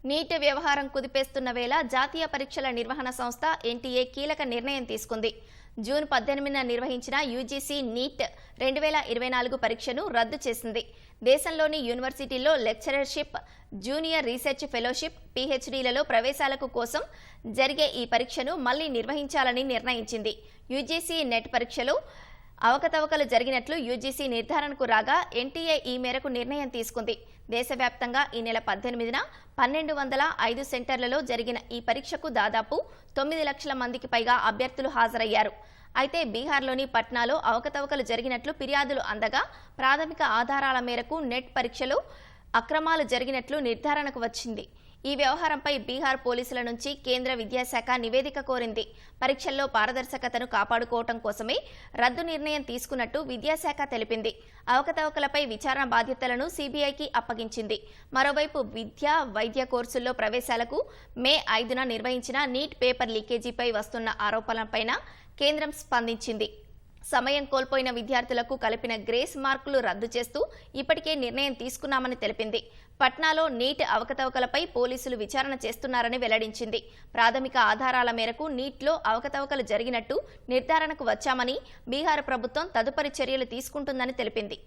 Neat వ్యవహారం కుదిపేస్తున్న వేళ జాతీయ పరీక్షల నిర్వహణ సంస్థ ఎన్టీఏ కీలక నిర్ణయం తీసుకుంది. జూన్ 18న నిర్వహించిన యూజీసీ నీట్ 2024 పరీక్షను రద్దు చేసింది. దేశంలోని యూనివర్సిటీల్లో లెక్చరర్షిప్, జూనియర్ రీసెర్చ్ ఫెలోషిప్, పీహెచ్డీలలో ప్రవేశాలకు కోసం జరిగే ఈ పరీక్షను మళ్లీ నిర్వహించాలని నిర్ణయించింది. యూజీసీ నెట్ పరీక్షలో అవకతవకలు జరిగినట్లు యూజీసీ నిర్ధారణకు రాగా ఎన్టీఏ ఈ మేరకు నిర్ణయం తీసుకుంది. దేశవ్యాప్తంగా ఈ నెల 18న 1205 సెంటర్లలో జరిగిన ఈ పరీక్షకు దాదాపు 9 లక్షల మందికి పైగా అభ్యర్థులు హాజరయ్యారు. అయితే బీహార్లోని పట్నాలో అవకతవకలు జరిగినట్లు ఫిర్యాదులు అందగా ప్రాథమిక ఆధారాల మేరకు నెట్ పరీక్షలో అక్రమాలు జరిగినట్లు నిర్ధారణకు వచ్చింది. ఈ వ్యవహారంపై బీహార్ పోలీసుల నుంచి కేంద్ర విద్యాశాఖ నివేదిక కోరింది. పరీక్షల్లో పారదర్శకతను కాపాడుకోవటం కోసమే రద్దు నిర్ణయం తీసుకున్నట్టు విద్యాశాఖ తెలిపింది. అవకతవకలపై విచారణ బాధ్యతలను సీబీఐకి అప్పగించింది. మరోవైపు వైద్య కోర్సుల్లో ప్రవేశాలకు మే 5న నిర్వహించిన నీట్ పేపర్ లీకేజీపై వస్తున్న ఆరోపణలపై కేంద్రం స్పందించింది. సమయం కోల్పోయిన విద్యార్థులకు కలిపిన గ్రేస్ మార్కులు రద్దు చేస్తూ ఇప్పటికే నిర్ణయం తీసుకున్నామని తెలిపింది. పట్నాలో నీట్ అవకతవకలపై పోలీసులు విచారణ చేస్తున్నారని వెల్లడించింది. ప్రాథమిక ఆధారాల మేరకు నీట్లో అవకతవకలు జరిగినట్టు నిర్ధారణకు వచ్చామని బీహార్ ప్రభుత్వం తదుపరి చర్యలు తీసుకుంటుందని తెలిపింది.